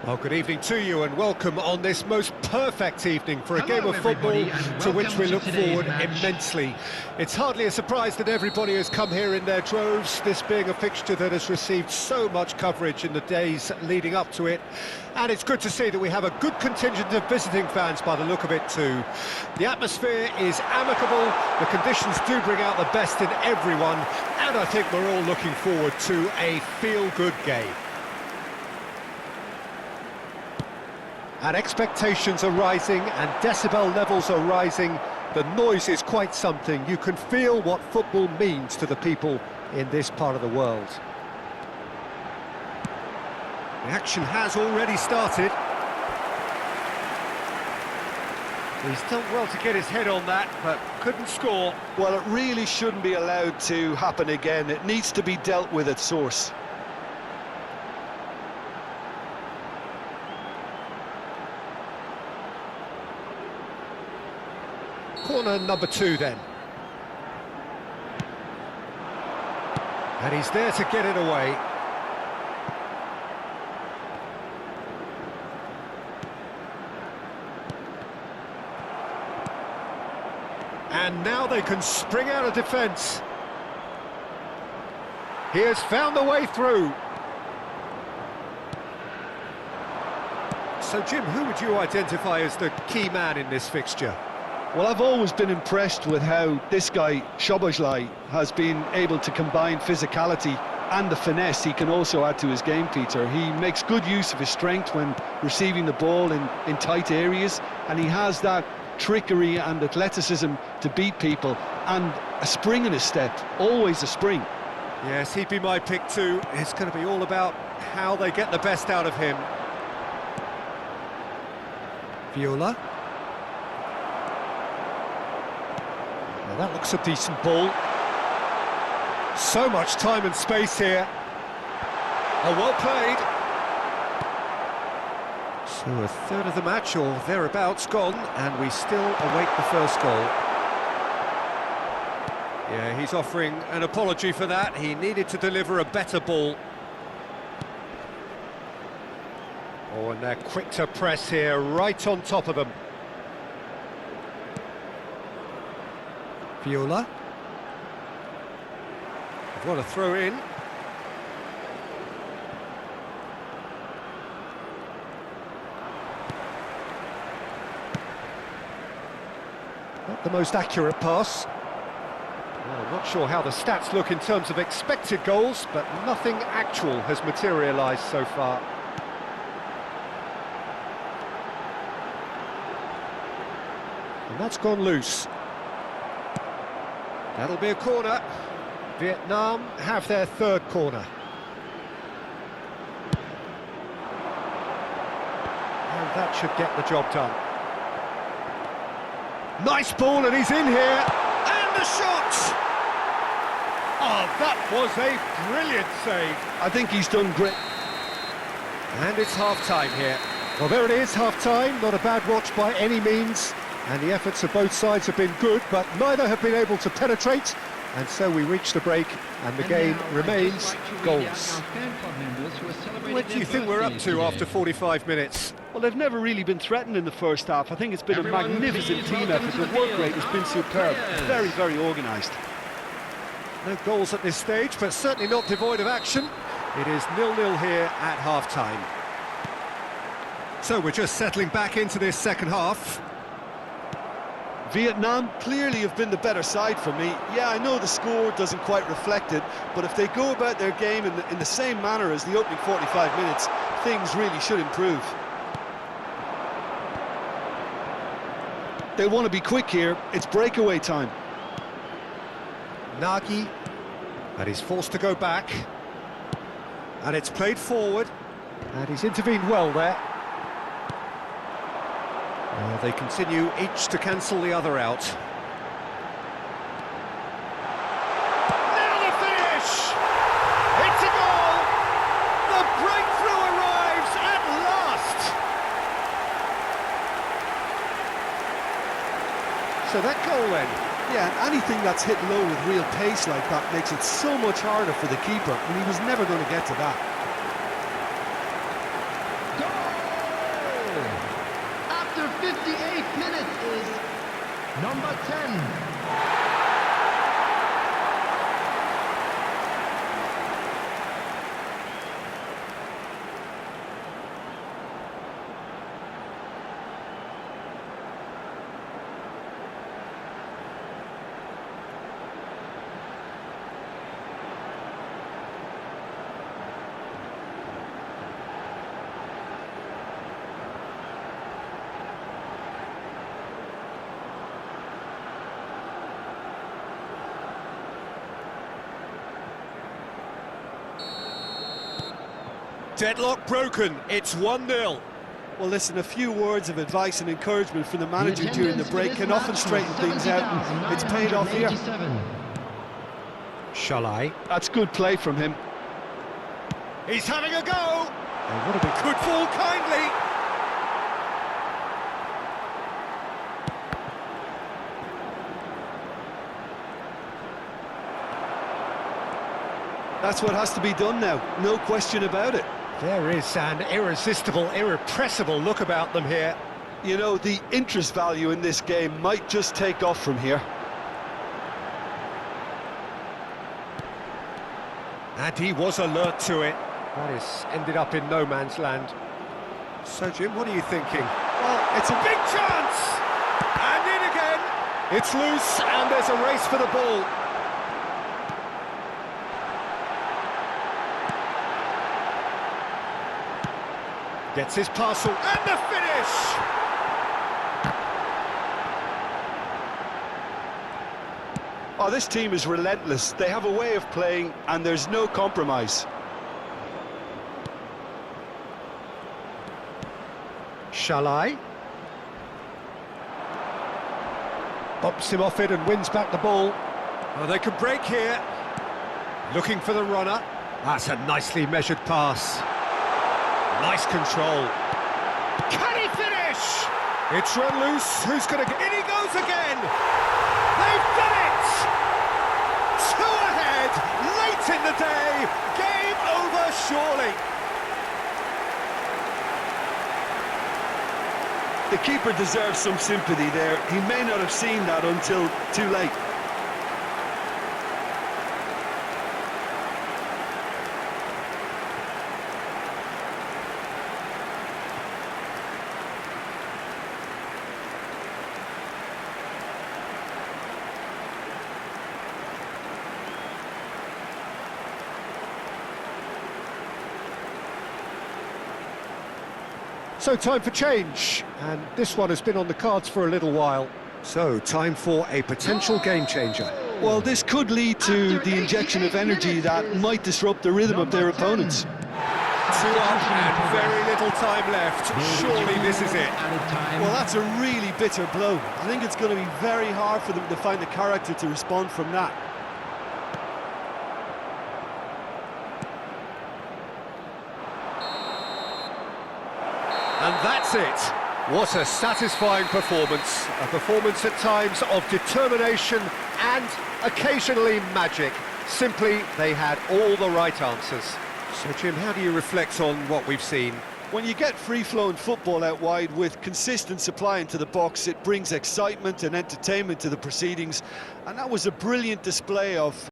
Well, good evening to you and welcome on this most perfect evening for a game of football to which we look forward immensely. It's hardly a surprise that everybody has come here in their droves, this being a fixture that has received so much coverage in the days leading up to it. And it's good to see that we have a good contingent of visiting fans by the look of it too. The atmosphere is amicable, the conditions do bring out the best in everyone, and I think we're all looking forward to a feel-good game. And expectations are rising and decibel levels are rising. The noise is quite something. You can feel what football means to the people in this part of the world. The action has already started. He's done well to get his head on that, but couldn't score. Well, it really shouldn't be allowed to happen again. It needs to be dealt with at source. Corner number 2 then. And he's there to get it away. And now they can spring out of defence. He has found the way through. So Jim, who would you identify as the key man in this fixture? Well, I've always been impressed with how this guy, Szoboszlai, has been able to combine physicality and the finesse he can also add to his game, Peter. He makes good use of his strength when receiving the ball in tight areas, and he has that trickery and athleticism to beat people, and a spring in his step, always a spring. Yes, he'd be my pick too. It's going to be all about how they get the best out of him. Viola. Well, that looks a decent ball. So much time and space here. Oh, well played. So a third of the match or thereabouts gone, and we still await the first goal. Yeah, he's offering an apology for that. He needed to deliver a better ball. Oh, and they're quick to press here, right on top of them. Viola. What a throw in. Not the most accurate pass. Well, I'm not sure how the stats look in terms of expected goals, but nothing actual has materialised so far. And that's gone loose. That'll be a corner. Vietnam have their third corner. And that should get the job done. Nice ball, and he's in here. And the shot! Oh, that was a brilliant save. I think he's done great. And it's half-time here. Well, there it is, half-time. Not a bad watch by any means. And the efforts of both sides have been good, but neither have been able to penetrate. And so we reach the break, and the game remains goals. What do you think we're up to after 45 minutes? Well, they've never really been threatened in the first half. I think it's been a magnificent team effort. The work rate has been superb. Very, very organised. No goals at this stage, but certainly not devoid of action. It is 0-0 here at half-time. So we're just settling back into this second half. Vietnam clearly have been the better side for me. Yeah, I know the score doesn't quite reflect it, but if they go about their game in the same manner as the opening 45 minutes, things really should improve. They'll want to be quick here. It's breakaway time. Nagy, and he's forced to go back. And it's played forward, and he's intervened well there. They continue each to cancel the other out. Now the finish! It's a goal! The breakthrough arrives at last! So that goal then? Yeah, and anything that's hit low with real pace like that makes it so much harder for the keeper, and he was never going to get to that. Goal! Number 10. Deadlock broken, it's 1-0. Well, listen, a few words of advice and encouragement from the manager during the break can often straighten things out. It's paid off here. Shall I? That's good play from him. He's having a go! Oh, what a big... Could fall kindly! That's what has to be done now, no question about it. There is an irresistible, irrepressible look about them here. You know, the interest value in this game might just take off from here. And he was alert to it. That is ended up in no man's land. So, Jim, what are you thinking? Well, it's a big chance! And in again! It's loose, and there's a race for the ball. Gets his parcel, and the finish! Oh, this team is relentless. They have a way of playing, and there's no compromise. Shall I? Bumps him off it and wins back the ball. Oh, they can break here. Looking for the runner. That's a nicely measured pass. Nice control. Can he finish? It's run loose. Who's going to get... In he goes again! They've done it! 2 ahead, late in the day. Game over, surely. The keeper deserves some sympathy there. He may not have seen that until too late. So time for change, and this one has been on the cards for a little while. So time for a potential game changer. Well, this could lead to the injection of energy that might disrupt the rhythm of their opponents. 2 up and very little time left. Surely this is it. Well, that's a really bitter blow. I think it's going to be very hard for them to find the character to respond from that. And that's it. What a satisfying performance. A performance at times of determination and occasionally magic. Simply, they had all the right answers. So, Jim, how do you reflect on what we've seen? When you get free-flowing football out wide with consistent supply into the box, it brings excitement and entertainment to the proceedings. And that was a brilliant display of